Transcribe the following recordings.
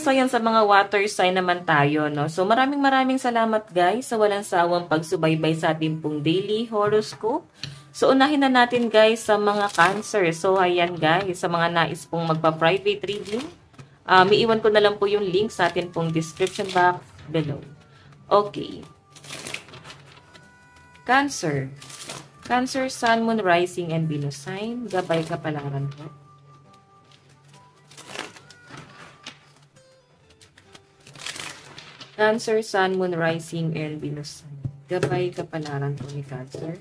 So, yan sa mga water sign naman tayo, no? So, maraming salamat guys sa walang sawang pagsubaybay sa ating pong daily horoscope. So, unahin na natin guys sa mga Cancer. So, ayan guys, sa mga nais pong magpa-private reading, iiwan ko na lang po yung link sa atin pong description box below. Okay. Cancer. Cancer, Sun, Moon, Rising, and Venus sign. Gabay kapalaran po. Cancer, Sun, Moon, Rising, and Venus sign. Gabay kapalaran po ni Cancer.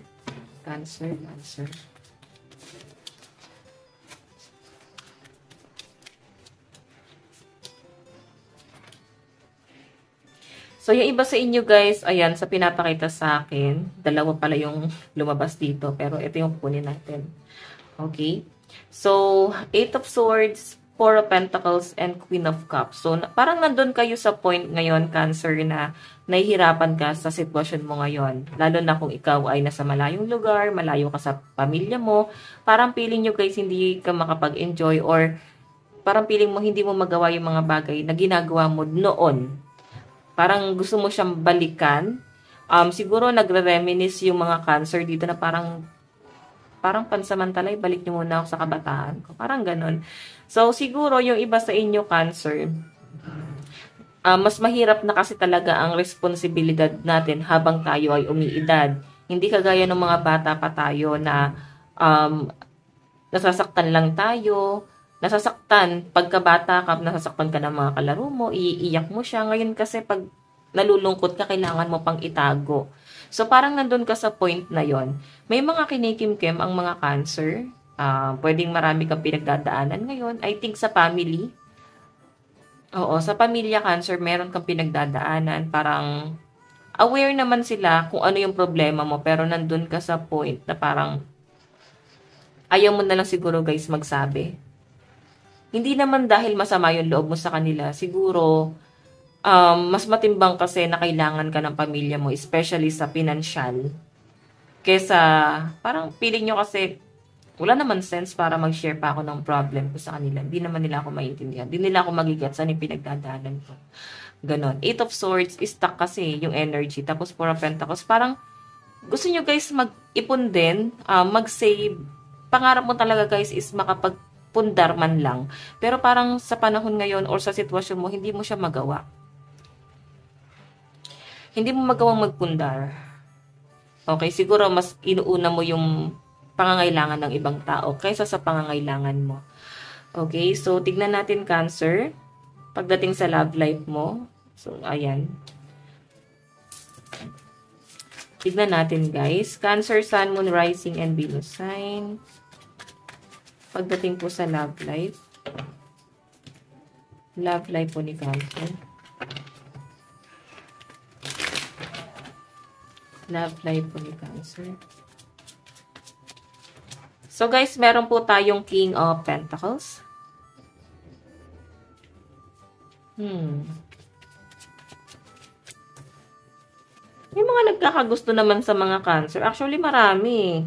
Cancer. So, yung iba sa inyo guys, ayan, sa pinapakita sa akin, dalawa pala yung lumabas dito, pero ito yung kunin natin. Okay? So, 8 of Swords, 4 of Pentacles, and Queen of Cups. So, parang nandun kayo sa point ngayon, Cancer, na nahihirapan ka sa sitwasyon mo ngayon. Lalo na kung ikaw ay nasa malayong lugar, malayo ka sa pamilya mo, parang feeling nyo guys, hindi ka makapag-enjoy or parang feeling mo hindi mo magawa yung mga bagay na ginagawa mo noon. Parang gusto mo siyang balikan. Siguro nagre-reminisce yung mga Cancer dito na parang pansamantala, balik nyo muna ako sa kabataan ko. Parang ganun. So, siguro yung iba sa inyo, Cancer, mas mahirap na kasi talaga ang responsibilidad natin habang tayo ay umiidad. Hindi kagaya ng mga bata pa tayo na nasasaktan lang tayo. Nasasaktan, pagkabata ka, nasasaktan ka ng mga kalaro mo, iiyak mo siya. Ngayon kasi pag nalulungkot ka, kailangan mo pang itago. So, parang nandun ka sa point na yon. May mga kinikimkim ang mga Cancer. Pwedeng marami kang pinagdadaanan ngayon. I think sa family. Oo, sa pamilya Cancer, meron kang pinagdadaanan. Parang aware naman sila kung ano yung problema mo. Pero nandun ka sa point na parang ayaw mo na lang siguro guys magsabi. Hindi naman dahil masama yung loob mo sa kanila. Siguro, mas matimbang kasi na kailangan ka ng pamilya mo, especially sa financial. Kesa, parang feeling nyo kasi, wala naman sense para mag-share pa ako ng problem ko sa kanila. Hindi naman nila ako maintindihan. Hindi nila ako magigets ano yung pinagdadaanan ko. Ganon. 8 of Swords, stuck kasi yung energy. Tapos 4 of Pentacles, parang gusto nyo guys mag-ipon din, mag-save. Pangarap mo talaga guys is makapagpundar man lang. Pero parang sa panahon ngayon or sa sitwasyon mo, hindi mo siya magawa. Hindi mo magawang magpundar. Okay, siguro mas inuuna mo yung pangangailangan ng ibang tao kaysa sa pangangailangan mo. Okay, so tignan natin Cancer. Pagdating sa love life mo. So, ayan. Tignan natin guys. Cancer, Sun, Moon, Rising, and Venus sign. Pagdating po sa love life. Love life po ni Cancer. Love life po ni Cancer. So guys, meron po tayong King of Pentacles. May mga nagkakagusto naman sa mga Cancer. Actually, marami.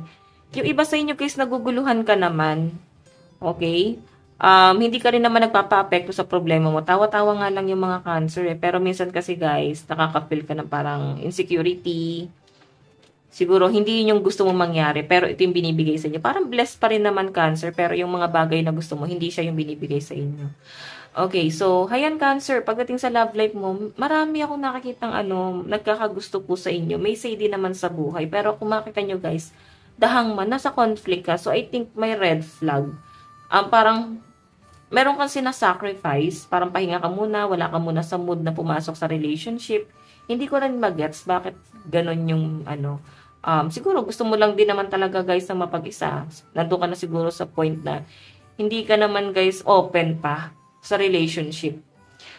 Yung iba sa inyo guys, naguguluhan ka naman. Okay? Hindi ka rin naman nagpapa-apekto sa problema mo. Tawa-tawa nga lang yung mga Cancer eh. Pero minsan kasi guys, nakaka-feel ka ng parang insecurity. Siguro, hindi yun yung gusto mo mangyari, pero ito yung binibigay sa inyo. Parang blessed pa rin naman Cancer, pero yung mga bagay na gusto mo, hindi siya yung binibigay sa inyo. Okay, so, hayan Cancer, pagdating sa love life mo, marami akong nakikitang nagkakagusto po sa inyo. May say din naman sa buhay, pero kung makita nyo guys, dahang man, nasa conflict ka, so I think may red flag. Parang, meron kang sinasacrifice, parang pahinga ka muna, wala ka muna sa mood na pumasok sa relationship. Hindi ko rin magets bakit ganon yung siguro gusto mo lang din naman talaga guys na mapag-isa. Nandun ka na siguro sa point na hindi ka naman guys open pa sa relationship.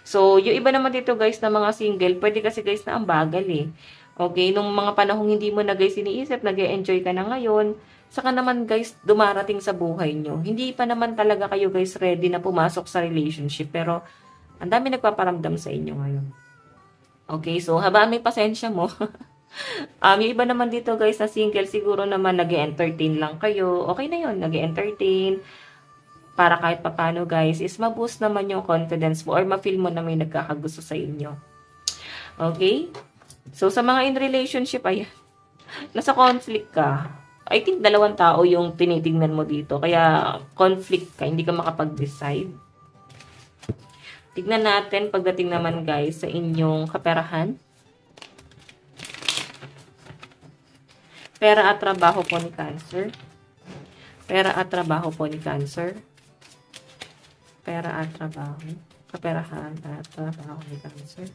So, yung iba naman dito guys na mga single, pwede kasi guys na ang bagal eh. Okay, nung mga panahong hindi mo na guys iniisip, nag-e-enjoy ka na ngayon, saka naman guys dumarating sa buhay nyo. Hindi pa naman talaga kayo guys ready na pumasok sa relationship, pero ang dami nagpaparamdam sa inyo ngayon. Okay, so habaan may pasensya mo. Yung iba naman dito guys na single, siguro naman nag-e-entertain lang kayo. Okay na yun, nag-e-entertain. para kahit papano guys is ma-boost naman yung confidence mo or ma-feel mo na may nagkakagusto sa inyo. Okay? So, sa mga in relationship, ayan, nasa conflict ka. I think dalawang tao yung tinitingnan mo dito. Kaya, conflict ka. Hindi ka makapag-decide. Tignan natin pagdating naman guys sa inyong kaperahan. Pera at trabaho po ni Cancer. Pera at trabaho po ni Cancer. Pera at trabaho. Kaperahan at trabaho ni Cancer.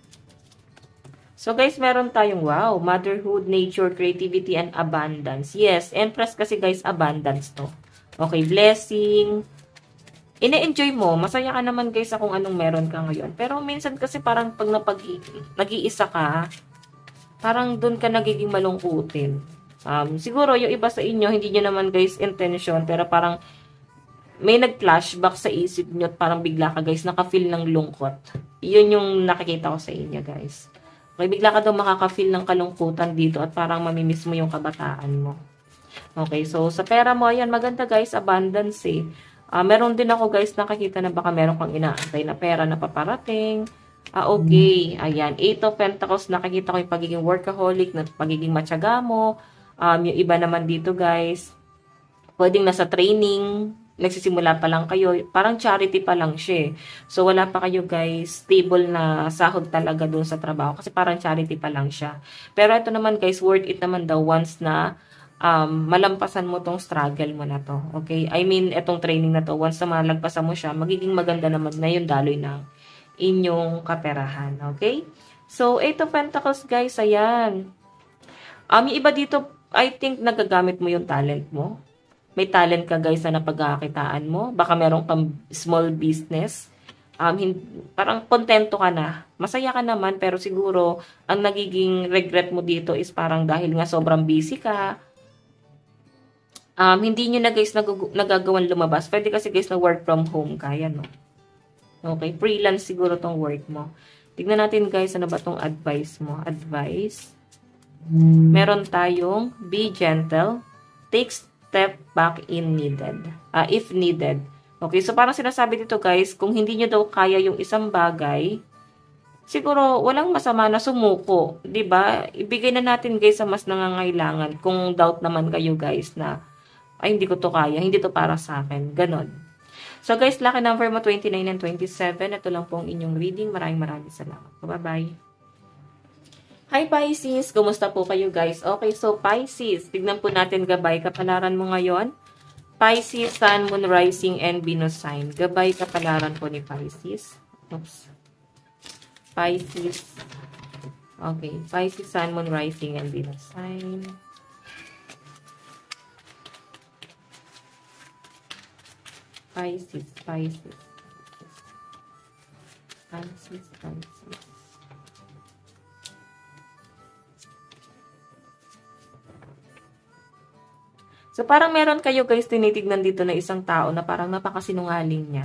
So guys, meron tayong wow, motherhood, nature, creativity, and abundance. Yes, Empress kasi guys, abundance to. Okay, blessing. Ine-enjoy mo, masaya ka naman guys sa kung anong meron ka ngayon. Pero minsan kasi parang pag nag-iisa ka, parang dun ka nagiging malungkutin. Siguro yung iba sa inyo, hindi nyo naman guys intention, pero parang may nag-flashback sa isip nyo at parang bigla ka guys, naka-feel ng lungkot. Yun yung nakikita ko sa inyo guys. Okay, bigla ka daw makaka-feel ng kalungkutan dito at parang mamimiss mo yung kabataan mo. Okay, so sa pera mo, ayan, maganda guys, abundance eh. Meron din ako guys, nakakita na baka meron kang inaantay na pera na paparating. Okay, ayan, 8 of Pentacles, nakikita ko yung pagiging workaholic, na pagiging matyaga mo. Yung iba naman dito guys, pwedeng nasa training, nagsisimula pa lang kayo, parang charity pa lang siya. So, wala pa kayo guys, stable na sahod talaga dun sa trabaho kasi parang charity pa lang siya. Pero ito naman guys, worth it naman daw once na malampasan mo tong struggle mo na to. Okay? I mean, itong training na to, once na malagpasan mo siya, magiging maganda naman na yung daloy ng inyong kaperahan. Okay? So, 8 of Pentacles guys, ayan. Yung iba dito, I think nagagamit mo yung talent mo. May talent ka guys na napagkakitaan mo. Baka meron kang small business. Parang kontento ka na. Masaya ka naman pero siguro ang nagiging regret mo dito is parang dahil nga sobrang busy ka. Hindi nyo na guys nagagawan lumabas. Pwede kasi guys na work from home ka. Yan, no? Okay, freelance siguro tong work mo. Tignan natin guys, ano ba tong advice mo? Advice. Meron tayong be gentle. Take step back if needed. Okay, so parang sinasabi dito guys, kung hindi nyo daw kaya yung isang bagay, siguro walang masama na sumuko, 'di ba? Ibigay na natin guys sa mas nangangailangan. Kung doubt naman kayo guys na ay hindi ko to kaya, hindi to para sa akin. Ganon. So guys, lucky number mo 29 and 27. Ito lang pong inyong reading. Maraming salamat. Bye-bye. Hi Pisces! Kumusta po kayo guys? Okay, so Pisces, tignan po natin gabay kapalaran mo ngayon. Pisces, Sun, Moon, Rising, and Venus sign. Gabay kapalaran po ni Pisces. Oops. Pisces. Okay, Pisces, Sun, Moon, Rising, and Venus sign. Pisces. Pisces. So, parang meron kayo guys tinitignan dito na isang tao na parang napakasinungaling niya.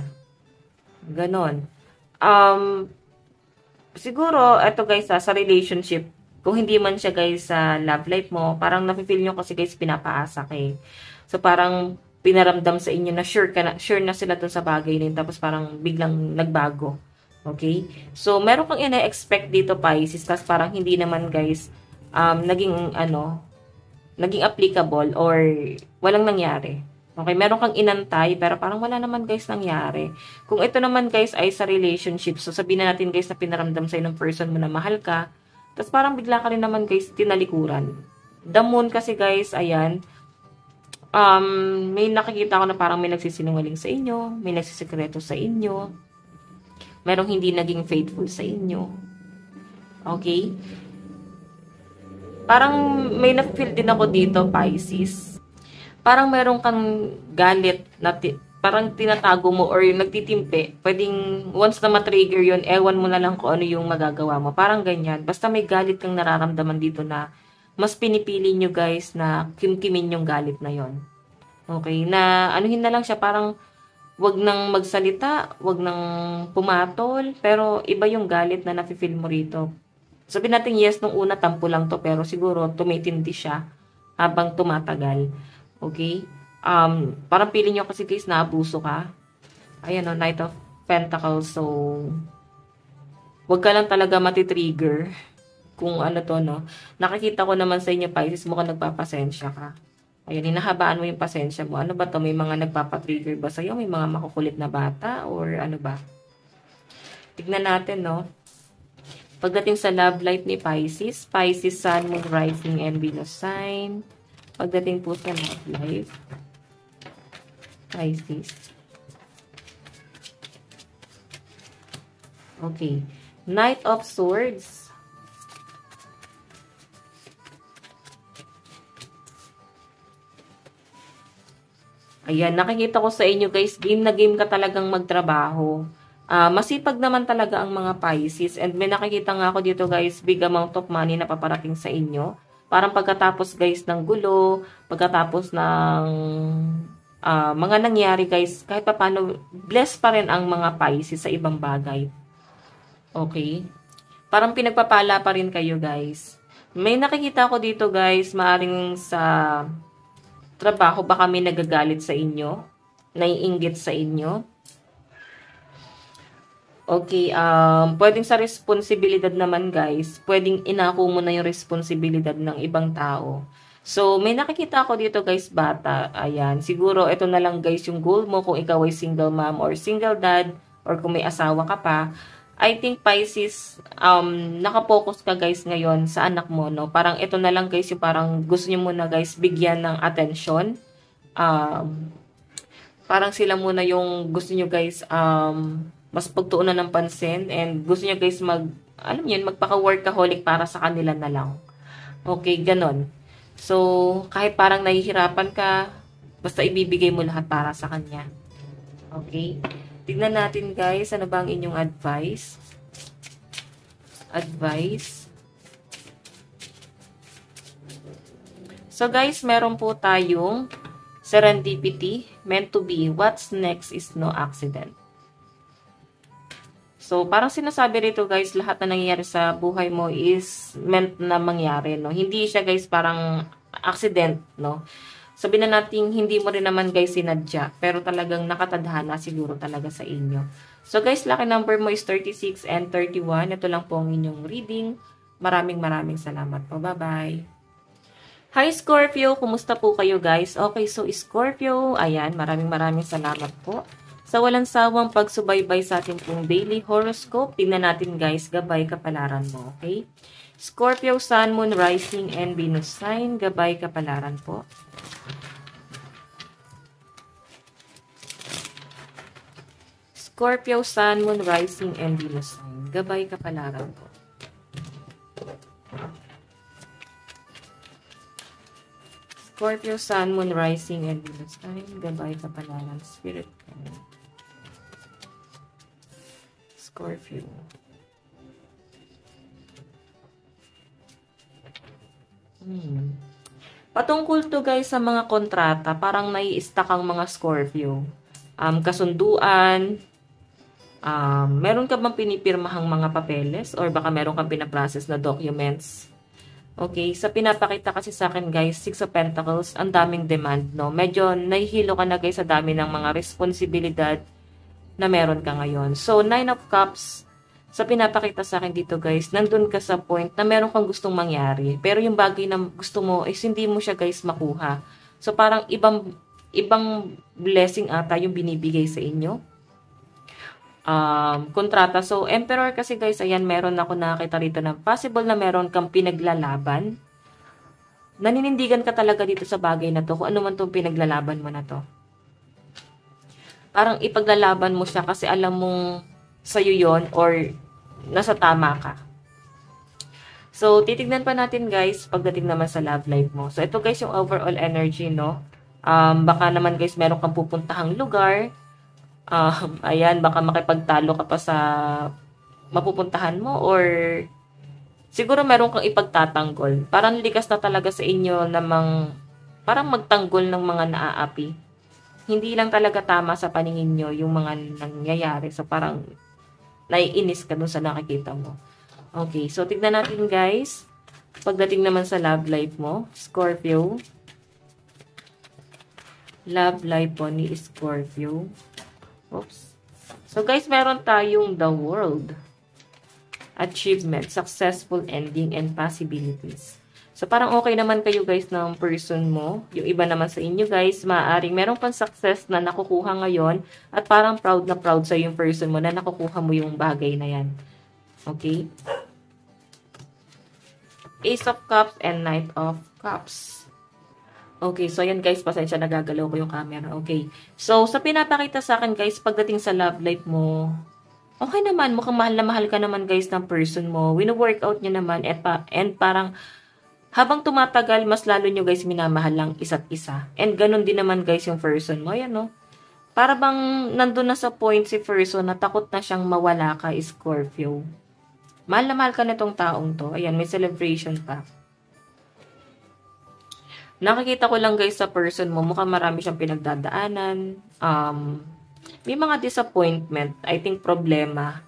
Ganon. Siguro, eto guys sa relationship, kung hindi man siya guys sa love life mo, parang nafe-feel nyo kasi guys pinapaasa ka eh. So, parang pinaramdam sa inyo na sure na sila dun sa bagay na yun, tapos parang biglang nagbago. Okay? So, meron kang ina-expect dito Pisces, tapos parang hindi naman guys, naging applicable or walang nangyari. Okay, meron kang inantay pero parang wala naman guys nangyari. Kung ito naman guys ay sa relationship, so sabihin na natin guys na pinaramdam sa'yo ng person mo na mahal ka, tapos parang bigla ka rin naman guys tinalikuran. The moon kasi guys, ayan, may nakikita ko na parang may nagsisinungaling sa inyo, may nagsisikreto sa inyo, merong hindi naging faithful sa inyo. Okay? Parang may na-feel din ako dito, Pisces. Parang meron kang galit na parang tinatago mo or nagtitimpe. Pwedeng once na matrigger yun, ewan mo na lang kung ano yung magagawa mo. Parang ganyan. Basta may galit kang nararamdaman dito na mas pinipili nyo guys na kimkimin yung galit na yon. Okay? Na anuhin na lang siya, parang wag nang magsalita, wag nang pumatol, pero iba yung galit na nafe-feel mo rito. Sabihin natin yes, nung una tampo lang to, pero siguro tumitindi siya habang tumatagal. Okay? Parang feeling nyo kasi guys na abuso ka. Ayan o, Knight of Pentacles. So, wag ka lang talaga matitrigger kung ano to, no. Nakikita ko naman sa inyo, Pisces, mukhang nagpapasensya ka. Ayan, hinahabaan mo yung pasensya mo. Ano ba to? May mga nagpapatrigger ba sa'yo? May mga makukulit na bata? Or ano ba? Tignan natin, no. Pagdating sa love life ni Pisces, Pisces, Sun, Moon, Rising, and Venus sign. Pagdating po sa love life, Pisces. Okay. Knight of Swords. Ayan, nakikita ko sa inyo guys, game na game ka talagang magtrabaho. Masipag naman talaga ang mga Pisces. And may nakikita nga ako dito guys, big amount of money na paparating sa inyo. Parang pagkatapos guys ng gulo, pagkatapos ng mga nangyari guys, kahit pa paano, blessed pa rin ang mga Pisces sa ibang bagay. Okay? Parang pinagpapala pa rin kayo guys. May nakikita ko dito guys, maaring sa trabaho, baka may nagagalit sa inyo, naiinggit sa inyo. Okay, pwedeng sa responsibilidad naman guys, pwedeng inako mo na yung responsibilidad ng ibang tao. So, may nakikita ako dito guys, bata. Ayan, siguro ito na lang guys yung goal mo kung ikaw ay single mom or single dad, or kung may asawa ka pa. I think Pisces, nakapokus ka guys ngayon sa anak mo, no? Parang ito na lang guys yung parang gusto niyo muna guys bigyan ng attention. Parang sila muna yung gusto niyo guys mas pagtuunan ng pansin, and gusto niyo guys alam niyo, magpaka-workaholic para sa kanila na lang. Okay, ganon. So, kahit parang nahihirapan ka, basta ibibigay mo lahat para sa kanya. Okay? Tignan natin guys, ano ba ang inyong advice? Advice. So guys, meron po tayong serendipity, meant to be, what's next is no accident. So parang sinasabi rito guys, lahat na nangyayari sa buhay mo is meant na mangyari, no? Hindi siya guys parang accident, no? Sabihin na natin, hindi mo rin naman guys sinadya, pero talagang nakatadhana siguro talaga sa inyo. So guys, lucky number mo is 36 and 31. Ito lang po ang inyong reading. Maraming salamat po. Bye-bye. Hi Scorpio, kumusta po kayo guys? Okay, so Scorpio, ayan, maraming salamat po sa walang sawang pagsubaybay sa ating pong daily horoscope. Tingnan natin guys, gabay kapalaran mo, okay? Scorpio, Sun, Moon, Rising, and Venus sign. Gabay kapalaran po. Scorpio, Sun, Moon, Rising, and Venus sign. Gabay kapalaran po. Scorpio, Sun, Moon, Rising, and Venus sign. Gabay kapalaran. Spirit guide. Scorpio. Patungkol to guys sa mga kontrata, parang nai-stuck ang mga Scorpio. Kasunduan, meron ka bang pinipirmahang mga papeles or baka meron kang pinaprocess na documents? Okay, sa pinapakita kasi sa akin guys, 6 of Pentacles, ang daming demand, no? Medyo nahihilo ka na guys sa dami ng mga responsibilidad na meron ka ngayon. So, 9 of Cups, sa pinapakita sa akin dito guys, nandun ka sa point na meron kang gustong mangyari. Pero yung bagay na gusto mo is hindi mo siya guys makuha. So parang ibang blessing ata yung binibigay sa inyo. Kontrata. So Emperor kasi guys, ayan, meron ako nakakita rito na possible na meron kang pinaglalaban. Naninindigan ka talaga dito sa bagay na to, kung ano man tong pinaglalaban mo na to. Parang ipaglalaban mo siya kasi alam mong sa'yo yon or nasa tama ka. So, titignan pa natin guys, pagdating naman sa love life mo. So, ito guys yung overall energy, no? Baka naman guys, meron kang pupuntahang lugar. Ayan, baka makipagtalo ka pa sa mapupuntahan mo or siguro meron kang ipagtatanggol. Parang likas na talaga sa inyo namang parang magtanggol ng mga naaapi. Hindi lang talaga tama sa paningin nyo yung mga nangyayari. So, parang naiinis ka dun sa nakikita mo. Okay, so tignan natin guys. Pagdating naman sa love life mo, Scorpio. Love life po ni Scorpio. Oops. So guys, meron tayong the world. Achievement, successful ending, and possibilities. So, parang okay naman kayo guys ng person mo. Yung iba naman sa inyo guys, maaaring meron pang success na nakukuha ngayon at parang proud na proud sa yung person mo na nakukuha mo yung bagay na yan. Okay? Ace of Cups and Knight of Cups. Okay, so yan guys, pasensya, nagagalaw ko yung camera. Okay. So, sa pinapakita sa akin guys, pagdating sa love life mo, okay naman, mukhang mahal na mahal ka naman guys ng person mo. Wino-workout nyo naman and parang habang tumatagal, mas lalo nyo guys minamahal lang isa't isa. And ganun din naman guys yung person mo. Ayan no. Para bang nandun na sa point si person na takot na siyang mawala ka, Scorpio. Mahal na mahal ka na tong taong to. Ayan, may celebration pa. Nakikita ko lang guys sa person mo, mukhang marami siyang pinagdadaanan. May mga disappointment, I think problema.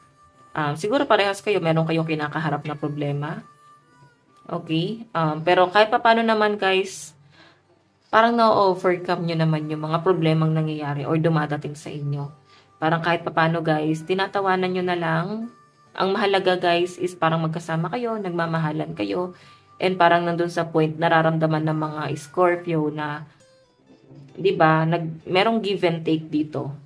Siguro parehas kayo, meron kayong kinakaharap na problema. Okay? Pero kahit pa paano naman guys, parang na-overcome nyo naman yung mga problemang nangyayari or dumadating sa inyo. Parang kahit pa paano guys, tinatawanan nyo na lang. Ang mahalaga guys is parang magkasama kayo, nagmamahalan kayo, and parang nandun sa point, nararamdaman ng mga Scorpio na, di ba, merong give and take dito.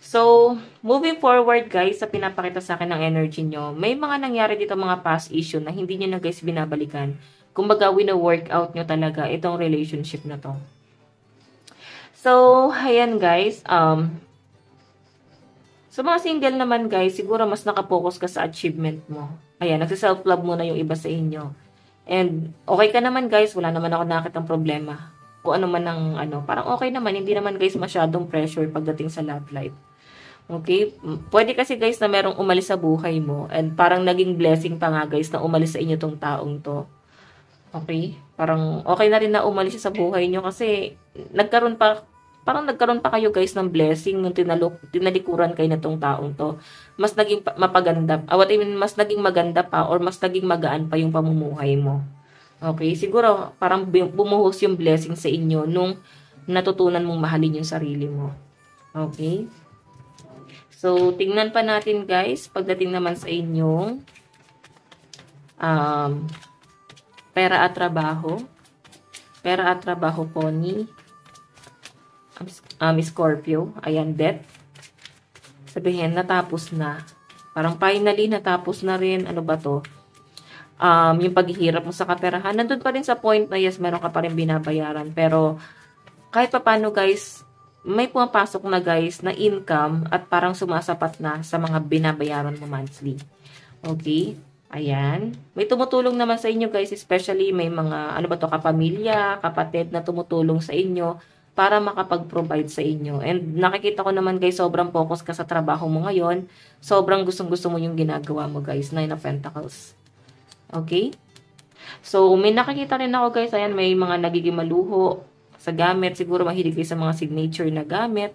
So, moving forward guys, sa pinapakita sa akin ng energy nyo, may mga nangyari dito mga past issue na hindi nyo na guys binabalikan. Kumbaga, wino-workout nyo talaga itong relationship na to. So, ayan guys, sa mga single naman guys, siguro mas nakapokus ka sa achievement mo. Ayan, nagsiself-love mo na yung iba sa inyo. And, okay ka naman guys, wala naman ako nakitang problema. Kung ano man ang parang okay naman, hindi naman guys masyadong pressure pagdating sa love life. Okay? Pwede kasi guys na merong umalis sa buhay mo and parang naging blessing pa nga guys na umalis sa inyo tong taong to. Okay? Parang okay na rin na umalis siya sa buhay nyo kasi nagkaroon pa kayo guys ng blessing nung tinalikuran kayo na tong taong to. Mas naging mapaganda, mas naging maganda pa or mas naging magaan pa yung pamumuhay mo. Okay? Siguro parang bumuhos yung blessing sa inyo nung natutunan mong mahalin yung sarili mo. Okay? So, tingnan pa natin guys, pagdating naman sa inyong pera at trabaho. Pera at trabaho po ni Scorpio. Ayan, death. Sabihin, natapos na. Parang finally, natapos na rin. Ano ba to? Yung paghihirap mo sa kaperahan. Nandun pa rin sa point na yes, meron ka pa rin binabayaran. Pero, kahit pa paano guys, may pumapasok na guys na income at parang sumasapat na sa mga binabayaran mo monthly. Okay? Ayan. May tumutulong naman sa inyo guys, especially may mga, kapamilya, kapatid na tumutulong sa inyo para makapag-provide sa inyo. And nakikita ko naman guys, sobrang focus ka sa trabaho mo ngayon. Sobrang gustong-gusto mo yung ginagawa mo guys, Nine of Pentacles. Okay? So, may nakikita rin ako guys, ayan, may mga nagiging maluho sa gamit. Siguro mahilig kayo sa mga signature na gamit.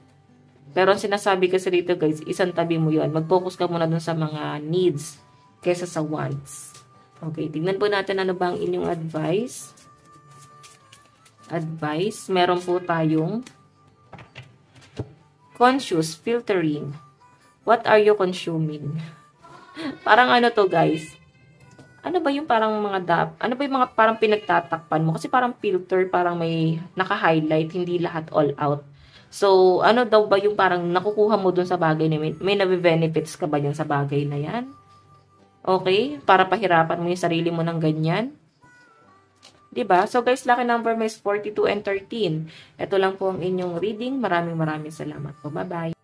Pero ang sinasabi kasi dito guys, isang tabi mo yun. Mag-focus ka muna dun sa mga needs kaysa sa wants. Okay, tignan po natin ano ba ang inyong advice. Meron po tayong conscious filtering. What are you consuming? Parang ano to guys? Ano ba yung parang ano ba yung mga parang pinagtatakpan mo? Kasi parang filter, parang may naka-highlight, hindi lahat all out. So, ano daw ba yung parang nakukuha mo dun sa bagay na may nabe-benefits ka ba yan sa bagay na yan? Okay? Para pahirapan mo yung sarili mo ng ganyan. Diba? So, guys, lucky number mo is 42 and 13. Ito lang po ang inyong reading. Maraming salamat po. Bye-bye.